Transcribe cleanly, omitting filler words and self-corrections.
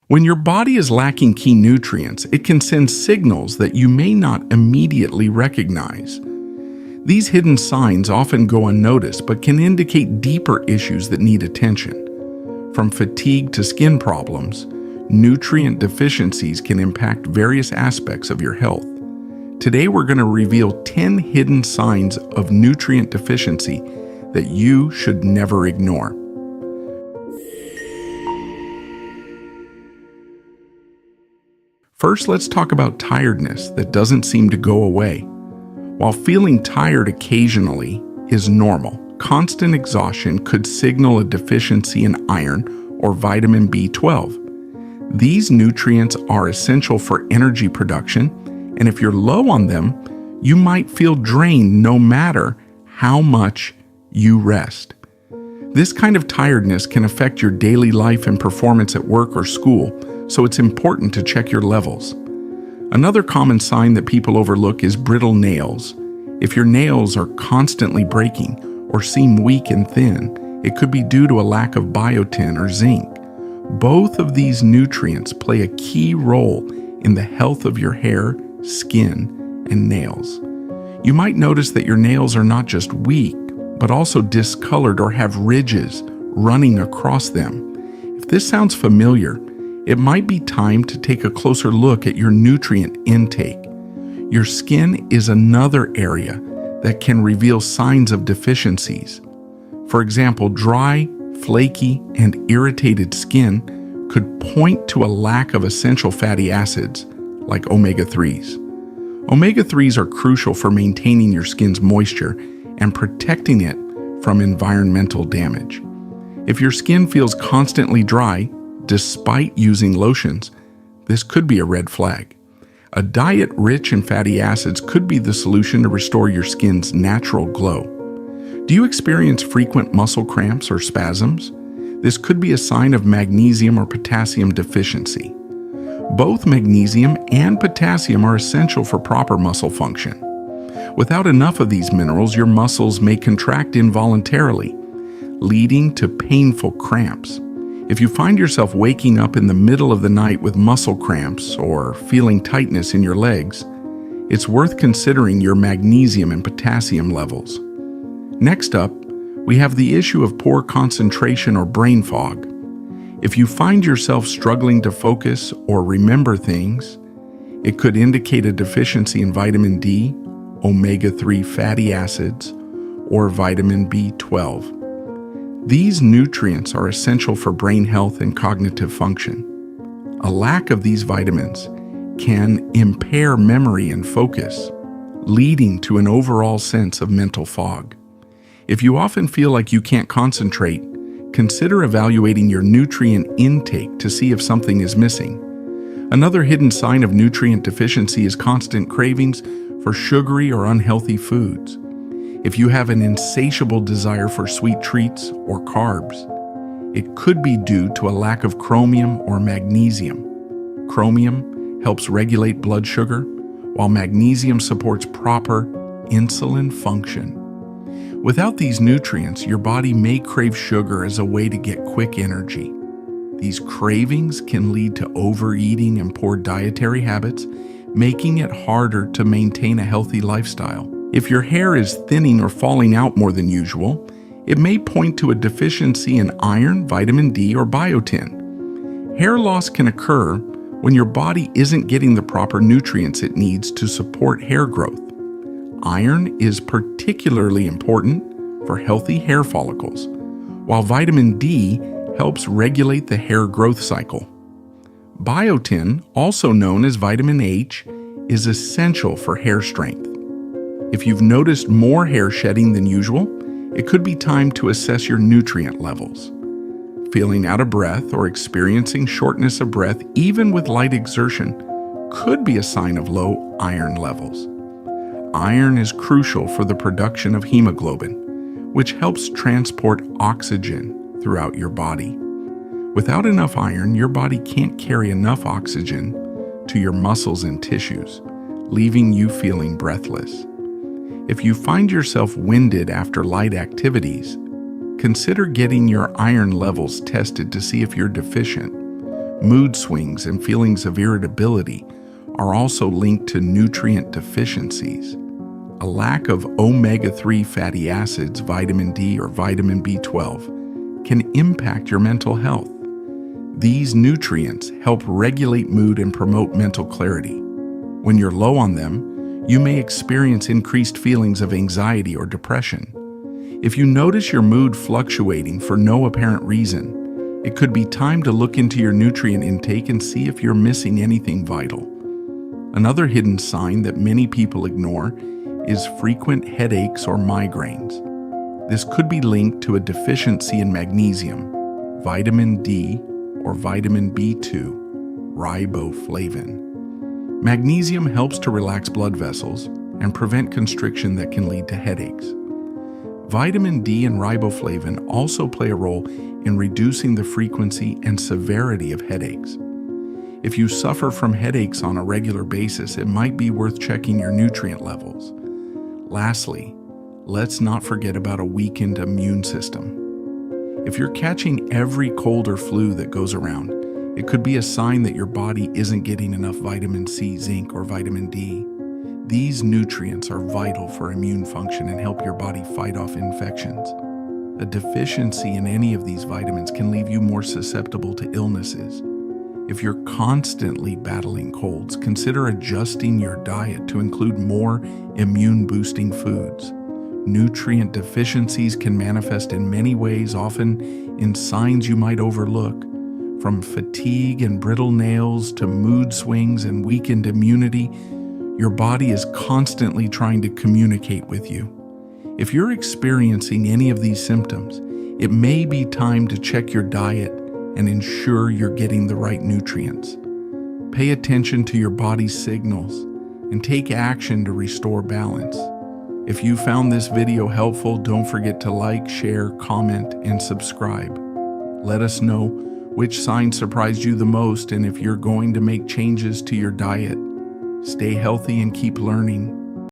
When your body is lacking key nutrients, it can send signals that you may not immediately recognize. These hidden signs often go unnoticed but can indicate deeper issues that need attention. From fatigue to skin problems, nutrient deficiencies can impact various aspects of your health. Today we're going to reveal 10 hidden signs of nutrient deficiency that you should never ignore. First, let's talk about tiredness that doesn't seem to go away. While feeling tired occasionally is normal, constant exhaustion could signal a deficiency in iron or vitamin B12. These nutrients are essential for energy production, and if you're low on them, you might feel drained no matter how much you rest. This kind of tiredness can affect your daily life and performance at work or school, so it's important to check your levels. Another common sign that people overlook is brittle nails. If your nails are constantly breaking or seem weak and thin, it could be due to a lack of biotin or zinc. Both of these nutrients play a key role in the health of your hair, skin, and nails. You might notice that your nails are not just weak, but also discolored or have ridges running across them. If this sounds familiar, it might be time to take a closer look at your nutrient intake. Your skin is another area that can reveal signs of deficiencies. For example, dry, flaky, and irritated skin could point to a lack of essential fatty acids like omega-3s. Omega-3s are crucial for maintaining your skin's moisture and protecting it from environmental damage. If your skin feels constantly dry, despite using lotions, this could be a red flag. A diet rich in fatty acids could be the solution to restore your skin's natural glow. Do you experience frequent muscle cramps or spasms? This could be a sign of magnesium or potassium deficiency. Both magnesium and potassium are essential for proper muscle function. Without enough of these minerals, your muscles may contract involuntarily, leading to painful cramps. If you find yourself waking up in the middle of the night with muscle cramps or feeling tightness in your legs, it's worth considering your magnesium and potassium levels. Next up, we have the issue of poor concentration or brain fog. If you find yourself struggling to focus or remember things, it could indicate a deficiency in vitamin D, omega-3 fatty acids, or vitamin B12. These nutrients are essential for brain health and cognitive function. A lack of these vitamins can impair memory and focus, leading to an overall sense of mental fog. If you often feel like you can't concentrate, consider evaluating your nutrient intake to see if something is missing. Another hidden sign of nutrient deficiency is constant cravings for sugary or unhealthy foods. If you have an insatiable desire for sweet treats or carbs, it could be due to a lack of chromium or magnesium. Chromium helps regulate blood sugar, while magnesium supports proper insulin function. Without these nutrients, your body may crave sugar as a way to get quick energy. These cravings can lead to overeating and poor dietary habits, making it harder to maintain a healthy lifestyle. If your hair is thinning or falling out more than usual, it may point to a deficiency in iron, vitamin D, or biotin. Hair loss can occur when your body isn't getting the proper nutrients it needs to support hair growth. Iron is particularly important for healthy hair follicles, while vitamin D helps regulate the hair growth cycle. Biotin, also known as vitamin H, is essential for hair strength. If you've noticed more hair shedding than usual, it could be time to assess your nutrient levels. Feeling out of breath or experiencing shortness of breath, even with light exertion, could be a sign of low iron levels. Iron is crucial for the production of hemoglobin, which helps transport oxygen throughout your body. Without enough iron, your body can't carry enough oxygen to your muscles and tissues, leaving you feeling breathless. If you find yourself winded after light activities, consider getting your iron levels tested to see if you're deficient. Mood swings and feelings of irritability are also linked to nutrient deficiencies. A lack of omega-3 fatty acids, vitamin D or vitamin B12, can impact your mental health. These nutrients help regulate mood and promote mental clarity. When you're low on them, you may experience increased feelings of anxiety or depression. If you notice your mood fluctuating for no apparent reason, it could be time to look into your nutrient intake and see if you're missing anything vital. Another hidden sign that many people ignore is frequent headaches or migraines. This could be linked to a deficiency in magnesium, vitamin D, or vitamin B2, riboflavin. Magnesium helps to relax blood vessels and prevent constriction that can lead to headaches. Vitamin D and riboflavin also play a role in reducing the frequency and severity of headaches. If you suffer from headaches on a regular basis, it might be worth checking your nutrient levels. Lastly, let's not forget about a weakened immune system. If you're catching every cold or flu that goes around, it could be a sign that your body isn't getting enough vitamin C, zinc, or vitamin D. These nutrients are vital for immune function and help your body fight off infections. A deficiency in any of these vitamins can leave you more susceptible to illnesses. If you're constantly battling colds, consider adjusting your diet to include more immune-boosting foods. Nutrient deficiencies can manifest in many ways, often in signs you might overlook. From fatigue and brittle nails to mood swings and weakened immunity, your body is constantly trying to communicate with you. If you're experiencing any of these symptoms, it may be time to check your diet and ensure you're getting the right nutrients. Pay attention to your body's signals and take action to restore balance. If you found this video helpful, don't forget to like, share, comment, and subscribe. Let us know which sign surprised you the most and if you're going to make changes to your diet. Stay healthy and keep learning.